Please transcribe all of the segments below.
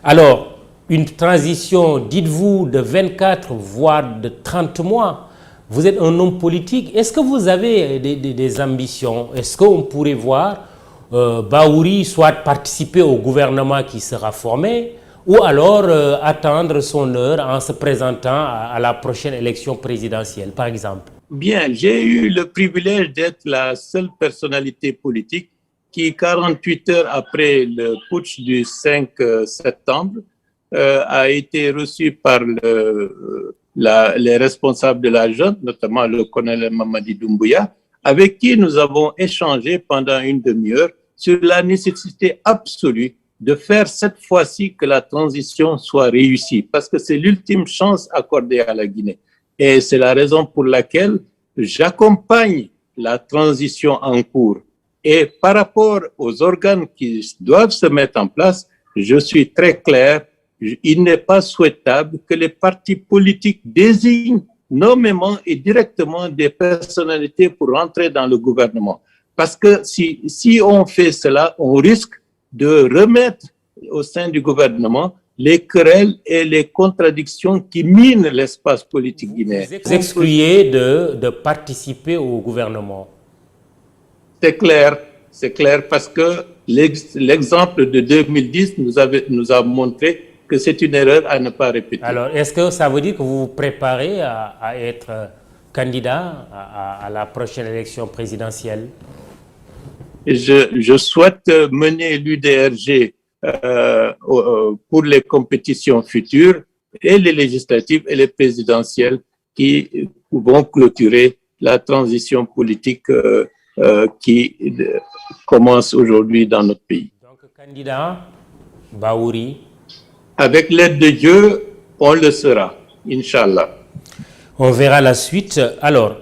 Alors, une transition, dites-vous, de 24 voire de 30 mois. Vous êtes un homme politique. Est-ce que vous avez des ambitions? Est-ce qu'on pourrait voir Bahouri soit participer au gouvernement qui sera formé ou alors attendre son heure en se présentant à la prochaine élection présidentielle, par exemple? Bien, j'ai eu le privilège d'être la seule personnalité politique qui, 48 heures après le putsch du 5 septembre, a été reçu par les responsables de la junte, notamment le colonel Mamadi Doumbouya, avec qui nous avons échangé pendant une demi-heure sur la nécessité absolue de faire cette fois-ci que la transition soit réussie, parce que c'est l'ultime chance accordée à la Guinée. Et c'est la raison pour laquelle j'accompagne la transition en cours. Et par rapport aux organes qui doivent se mettre en place, je suis très clair, il n'est pas souhaitable que les partis politiques désignent nommément et directement des personnalités pour entrer dans le gouvernement. Parce que si on fait cela, on risque de remettre au sein du gouvernement les querelles et les contradictions qui minent l'espace politique guinéen. Vous excluez de participer au gouvernement. C'est clair parce que l'exemple de 2010 nous a montré que c'est une erreur à ne pas répéter. Alors, est-ce que ça veut dire que vous vous préparez à être candidat à la prochaine élection présidentielle? Je souhaite mener l'UDRG pour les compétitions futures et les législatives et les présidentielles qui vont clôturer la transition politique qui commence aujourd'hui dans notre pays. Donc, candidat Bahouri? Avec l'aide de Dieu, on le sera, Inch'Allah. On verra la suite. Alors,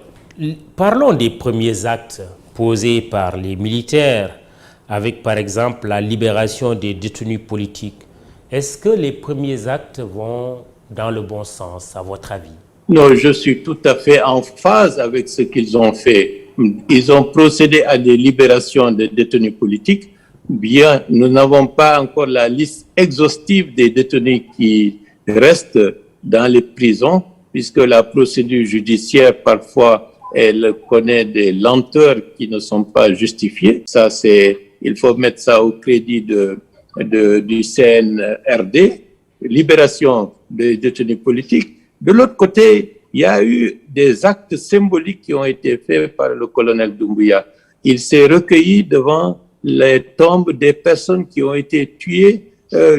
parlons des premiers actes posés par les militaires, avec par exemple la libération des détenus politiques. Est-ce que les premiers actes vont dans le bon sens, à votre avis? Non, je suis tout à fait en phase avec ce qu'ils ont fait. Ils ont procédé à des libérations de détenus politiques. Bien, nous n'avons pas encore la liste exhaustive des détenus qui restent dans les prisons, puisque la procédure judiciaire, parfois, elle connaît des lenteurs qui ne sont pas justifiées. Ça, il faut mettre ça au crédit du CNRD, libération des détenus politiques. De l'autre côté, il y a eu des actes symboliques qui ont été faits par le colonel Doumbouya. Il s'est recueilli devant les tombes des personnes qui ont été tuées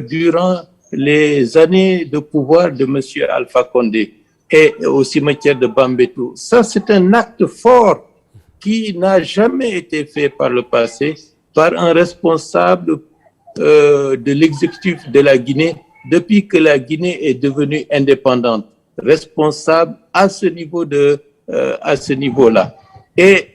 durant les années de pouvoir de M. Alpha Condé et au cimetière de Bambetou. Ça, c'est un acte fort qui n'a jamais été fait par le passé par un responsable de l'exécutif de la Guinée depuis que la Guinée est devenue indépendante, responsable à ce niveau-là. Et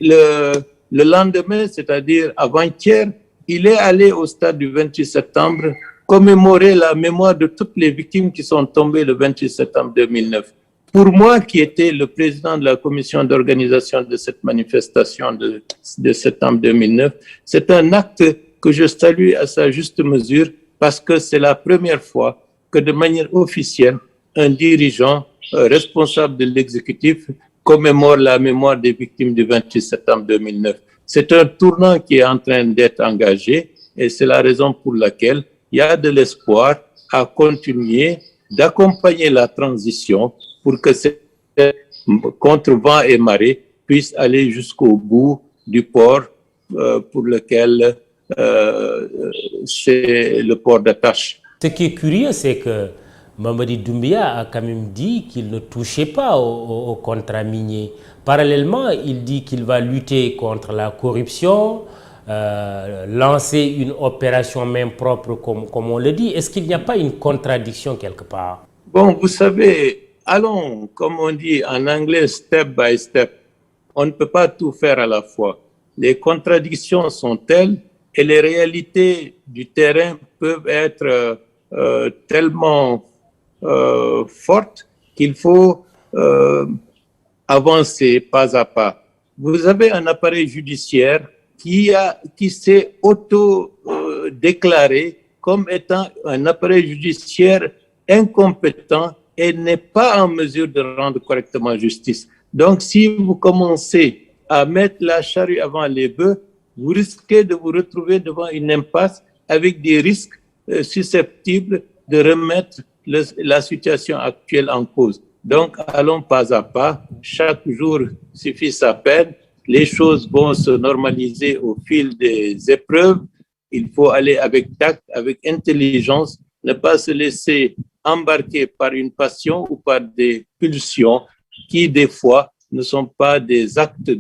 le lendemain, c'est-à-dire avant-hier, il est allé au stade du 28 septembre commémorer la mémoire de toutes les victimes qui sont tombées le 28 septembre 2009. Pour moi, qui était le président de la commission d'organisation de cette manifestation de septembre 2009, c'est un acte que je salue à sa juste mesure parce que c'est la première fois que de manière officielle, un dirigeant responsable de l'exécutif commémore la mémoire des victimes du 28 septembre 2009. C'est un tournant qui est en train d'être engagé et c'est la raison pour laquelle il y a de l'espoir à continuer d'accompagner la transition pour que contre vent et marée puisse aller jusqu'au bout du port pour lequel c'est le port d'attache. Ce qui est curieux, c'est que Mamadi Doumbouya a quand même dit qu'il ne touchait pas aux contrats miniers. Parallèlement, il dit qu'il va lutter contre la corruption, lancer une opération main propre, comme on le dit. Est-ce qu'il n'y a pas une contradiction quelque part? Bon, vous savez, allons, comme on dit en anglais, step by step. On ne peut pas tout faire à la fois. Les contradictions sont telles et les réalités du terrain peuvent être tellement fortes qu'il faut avancer pas à pas. Vous avez un appareil judiciaire qui s'est auto-déclaré comme étant un appareil judiciaire incompétent et n'est pas en mesure de rendre correctement justice. Donc, si vous commencez à mettre la charrue avant les bœufs, vous risquez de vous retrouver devant une impasse avec des risques susceptibles de remettre la situation actuelle en cause. Donc, allons pas à pas. Chaque jour suffit sa peine. Les choses vont se normaliser au fil des épreuves. Il faut aller avec tact, avec intelligence, ne pas se laisser embarquer par une passion ou par des pulsions qui, des fois, ne sont pas des actes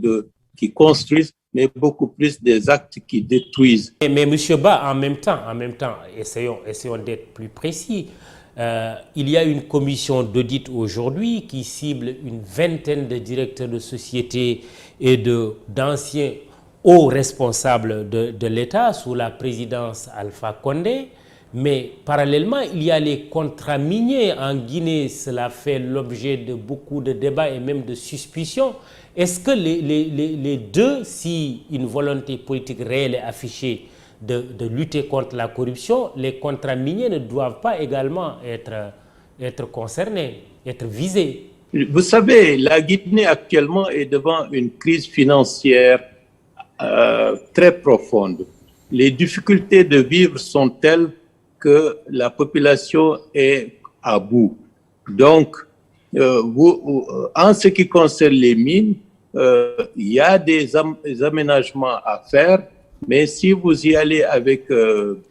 qui construisent, mais beaucoup plus des actes qui détruisent. Mais M. Ba, en même temps, essayons d'être plus précis. Il y a une commission d'audit aujourd'hui qui cible une vingtaine de directeurs de sociétés et d'anciens hauts responsables de l'État sous la présidence Alpha Condé. Mais parallèlement, il y a les contrats miniers en Guinée. Cela fait l'objet de beaucoup de débats et même de suspicions. Est-ce que les deux, si une volonté politique réelle est affichée de lutter contre la corruption, les contrats miniers ne doivent pas également être concernés, être visés? Vous savez, la Guinée actuellement est devant une crise financière très profonde. Les difficultés de vivre sont telles que la population est à bout. Donc, en ce qui concerne les mines, il y a des aménagements à faire, mais si vous y allez avec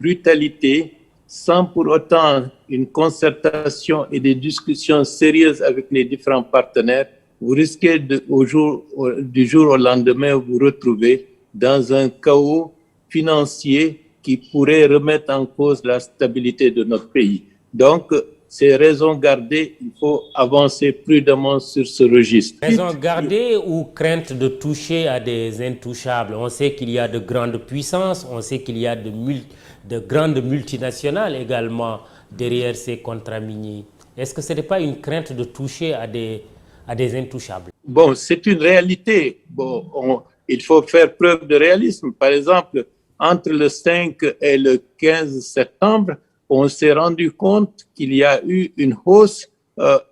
brutalité, sans pour autant une concertation et des discussions sérieuses avec les différents partenaires, vous risquez du jour au lendemain vous retrouver dans un chaos financier qui pourrait remettre en cause la stabilité de notre pays. Donc, ces raisons gardées, il faut avancer prudemment sur ce registre. Raison gardée ou crainte de toucher à des intouchables? On sait qu'il y a de grandes puissances, on sait qu'il y a de grandes multinationales également derrière ces contrats miniers. Est-ce que ce n'est pas une crainte de toucher à des intouchables? Bon, c'est une réalité. Bon, il faut faire preuve de réalisme. Par exemple, entre le 5 et le 15 septembre, on s'est rendu compte qu'il y a eu une hausse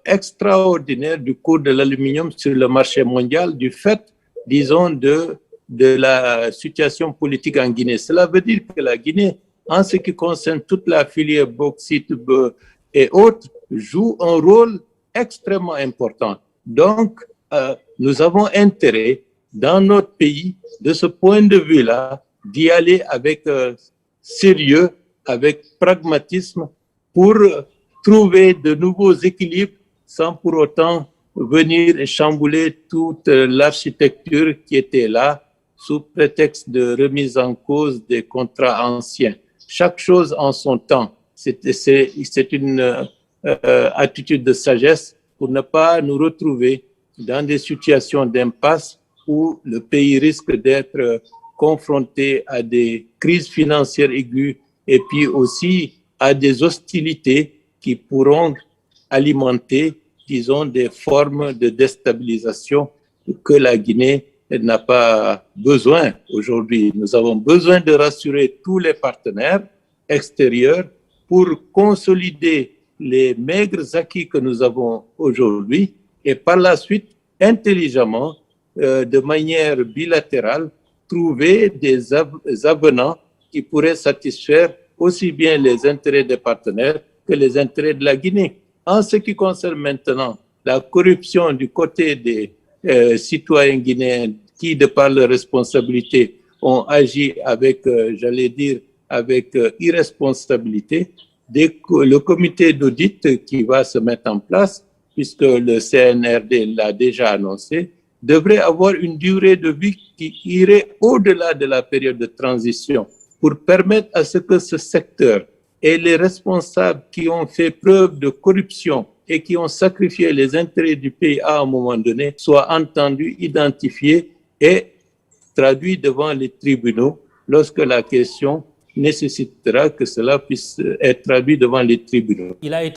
extraordinaire du cours de l'aluminium sur le marché mondial du fait, disons, de la situation politique en Guinée. Cela veut dire que la Guinée, en ce qui concerne toute la filière bauxite et autres, joue un rôle extrêmement important. Donc, nous avons intérêt dans notre pays, de ce point de vue-là, d'y aller avec sérieux, avec pragmatisme, pour trouver de nouveaux équilibres sans pour autant venir chambouler toute l'architecture qui était là sous prétexte de remise en cause des contrats anciens. Chaque chose en son temps. C'est une attitude de sagesse pour ne pas nous retrouver dans des situations d'impasse où le pays risque d'être confronté à des crises financières aiguës et puis aussi à des hostilités qui pourront alimenter, disons, des formes de déstabilisation que la Guinée n'a pas besoin aujourd'hui. Nous avons besoin de rassurer tous les partenaires extérieurs pour consolider les maigres acquis que nous avons aujourd'hui et par la suite, intelligemment, de manière bilatérale, trouver des avenants qui pourraient satisfaire aussi bien les intérêts des partenaires que les intérêts de la Guinée. En ce qui concerne maintenant la corruption du côté des citoyens guinéens qui, de par leur responsabilité, ont agi avec, j'allais dire, avec irresponsabilité, le comité d'audit qui va se mettre en place, puisque le CNRD l'a déjà annoncé, devrait avoir une durée de vie qui irait au-delà de la période de transition pour permettre à ce que ce secteur et les responsables qui ont fait preuve de corruption et qui ont sacrifié les intérêts du pays à un moment donné soient entendus, identifiés et traduits devant les tribunaux lorsque la question nécessitera que cela puisse être traduit devant les tribunaux.